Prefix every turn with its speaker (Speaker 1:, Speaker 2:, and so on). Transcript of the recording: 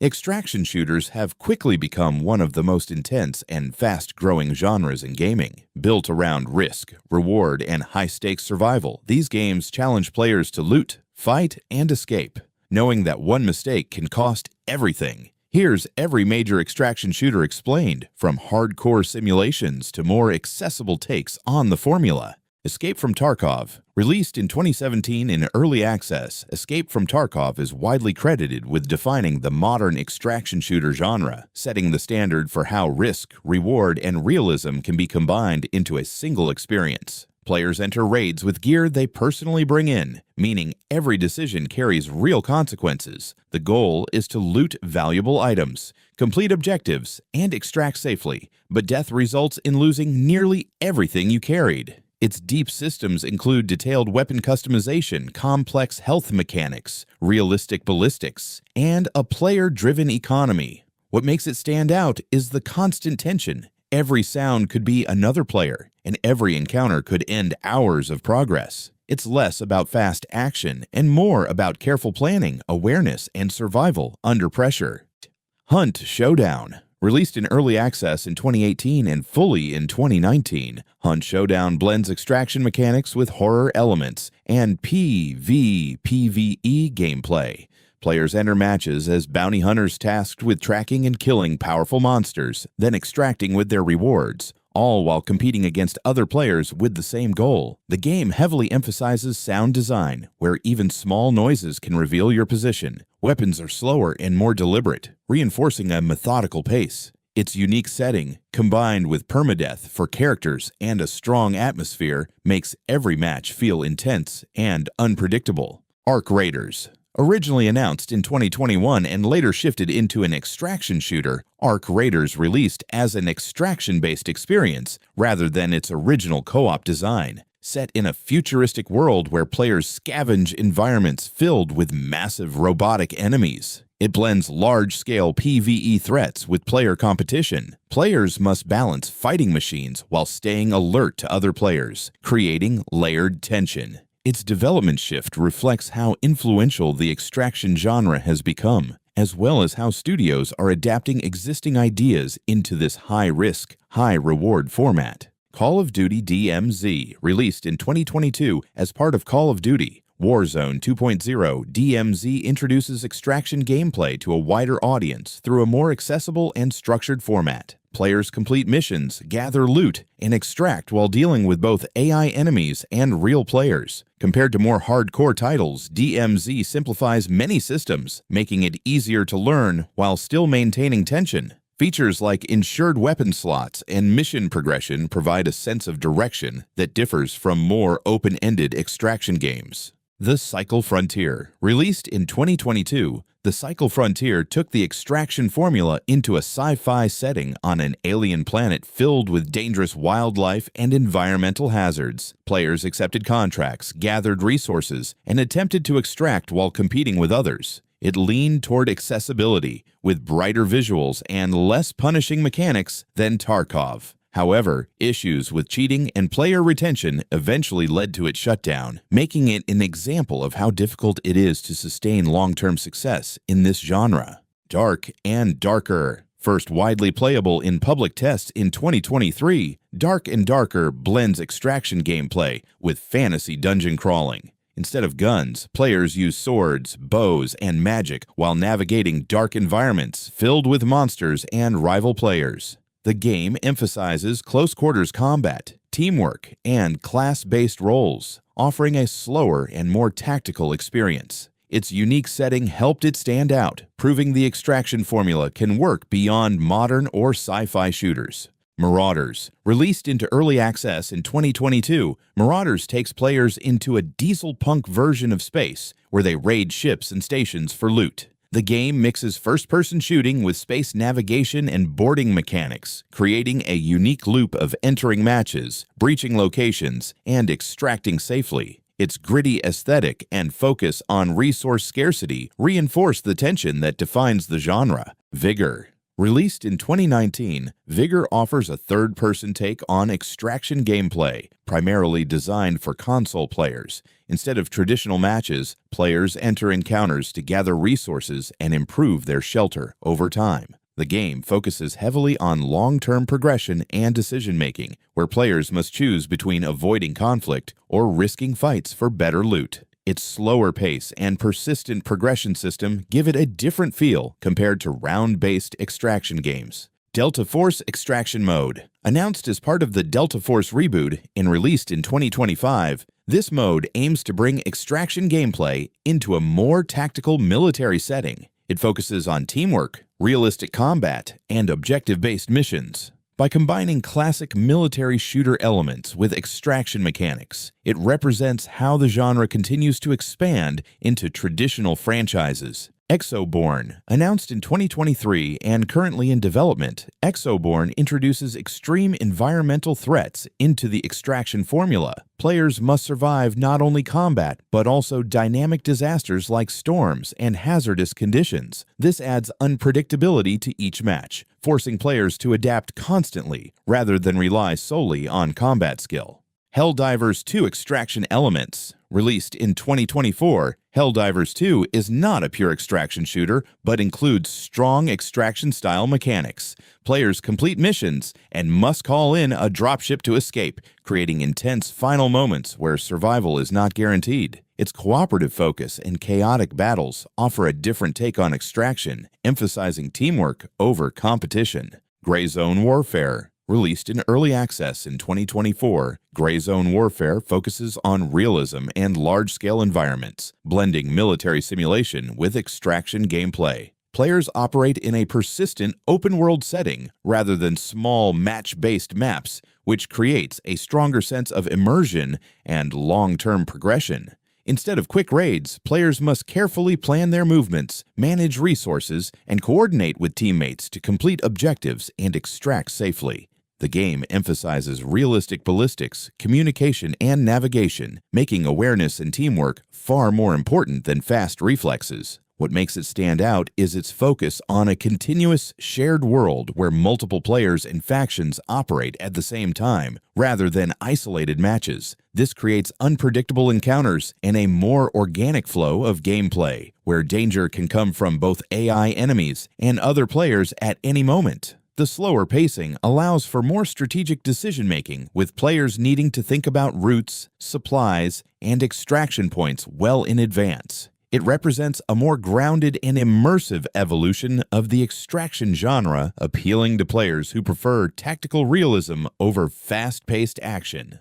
Speaker 1: Extraction shooters have quickly become one of the most intense and fast-growing genres in gaming. Built around risk, reward, and high-stakes survival, these games challenge players to loot, fight, and escape, knowing that one mistake can cost everything. Here's every major extraction shooter explained, from hardcore simulations to more accessible takes on the formula. Escape from Tarkov. Released in 2017 in early access, Escape from Tarkov is widely credited with defining the modern extraction shooter genre, setting the standard for how risk, reward, and realism can be combined into a single experience. Players enter raids with gear they personally bring in, meaning every decision carries real consequences. The goal is to loot valuable items, complete objectives, and extract safely, but death results in losing nearly everything you carried. Its deep systems include detailed weapon customization, complex health mechanics, realistic ballistics, and a player-driven economy. What makes it stand out is the constant tension. Every sound could be another player, and every encounter could end hours of progress. It's less about fast action and more about careful planning, awareness, and survival under pressure. Hunt Showdown. Released in early access in 2018 and fully in 2019, Hunt Showdown blends extraction mechanics with horror elements and PvPvE gameplay. Players enter matches as bounty hunters tasked with tracking and killing powerful monsters, then extracting with their rewards, all while competing against other players with the same goal. The game heavily emphasizes sound design, where even small noises can reveal your position. Weapons are slower and more deliberate, reinforcing a methodical pace. Its unique setting, combined with permadeath for characters and a strong atmosphere, makes every match feel intense and unpredictable. Arc Raiders. Originally announced in 2021 and later shifted into an extraction shooter, Arc Raiders released as an extraction-based experience rather than its original co-op design. Set in a futuristic world where players scavenge environments filled with massive robotic enemies. It blends large-scale PvE threats with player competition. Players must balance fighting machines while staying alert to other players, creating layered tension. Its development shift reflects how influential the extraction genre has become, as well as how studios are adapting existing ideas into this high-risk, high-reward format. Call of Duty DMZ, released in 2022 as part of Call of Duty Warzone 2.0, DMZ introduces extraction gameplay to a wider audience through a more accessible and structured format. Players complete missions, gather loot, and extract while dealing with both AI enemies and real players. Compared to more hardcore titles, DMZ simplifies many systems, making it easier to learn while still maintaining tension. Features like ensured weapon slots and mission progression provide a sense of direction that differs from more open-ended extraction games. The Cycle Frontier. Released in 2022, The Cycle Frontier took the extraction formula into a sci-fi setting on an alien planet filled with dangerous wildlife and environmental hazards. Players accepted contracts, gathered resources, and attempted to extract while competing with others. It leaned toward accessibility, with brighter visuals and less punishing mechanics than Tarkov. However, issues with cheating and player retention eventually led to its shutdown, making it an example of how difficult it is to sustain long-term success in this genre. Dark and Darker. First widely playable in public tests in 2023, Dark and Darker blends extraction gameplay with fantasy dungeon crawling. Instead of guns, players use swords, bows, and magic while navigating dark environments filled with monsters and rival players. The game emphasizes close-quarters combat, teamwork, and class-based roles, offering a slower and more tactical experience. Its unique setting helped it stand out, proving the extraction formula can work beyond modern or sci-fi shooters. Marauders. Released into early access in 2022, Marauders takes players into a diesel-punk version of space, where they raid ships and stations for loot. The game mixes first-person shooting with space navigation and boarding mechanics, creating a unique loop of entering matches, breaching locations, and extracting safely. Its gritty aesthetic and focus on resource scarcity reinforce the tension that defines the genre. Vigor. Released in 2019, Vigor offers a third-person take on extraction gameplay, primarily designed for console players. Instead of traditional matches, players enter encounters to gather resources and improve their shelter over time. The game focuses heavily on long-term progression and decision-making, where players must choose between avoiding conflict or risking fights for better loot. Its slower pace and persistent progression system give it a different feel compared to round-based extraction games. Delta Force Extraction Mode. Announced as part of the Delta Force reboot and released in 2025, this mode aims to bring extraction gameplay into a more tactical military setting. It focuses on teamwork, realistic combat, and objective-based missions. By combining classic military shooter elements with extraction mechanics, it represents how the genre continues to expand into traditional franchises. Exoborn. Announced in 2023 and currently in development, Exoborn introduces extreme environmental threats into the extraction formula. Players must survive not only combat, but also dynamic disasters like storms and hazardous conditions. This adds unpredictability to each match, forcing players to adapt constantly rather than rely solely on combat skill. Helldivers 2 Extraction Elements. Released in 2024, Helldivers 2 is not a pure extraction shooter, but includes strong extraction-style mechanics. Players complete missions and must call in a dropship to escape, creating intense final moments where survival is not guaranteed. Its cooperative focus and chaotic battles offer a different take on extraction, emphasizing teamwork over competition. Gray Zone Warfare. Released in early access in 2024, Gray Zone Warfare focuses on realism and large-scale environments, blending military simulation with extraction gameplay. Players operate in a persistent open-world setting rather than small match-based maps, which creates a stronger sense of immersion and long-term progression. Instead of quick raids, players must carefully plan their movements, manage resources, and coordinate with teammates to complete objectives and extract safely. The game emphasizes realistic ballistics, communication, and navigation, making awareness and teamwork far more important than fast reflexes. What makes it stand out is its focus on a continuous, shared world where multiple players and factions operate at the same time, rather than isolated matches. This creates unpredictable encounters and a more organic flow of gameplay, where danger can come from both AI enemies and other players at any moment. The slower pacing allows for more strategic decision-making, with players needing to think about routes, supplies, and extraction points well in advance. It represents a more grounded and immersive evolution of the extraction genre, appealing to players who prefer tactical realism over fast-paced action.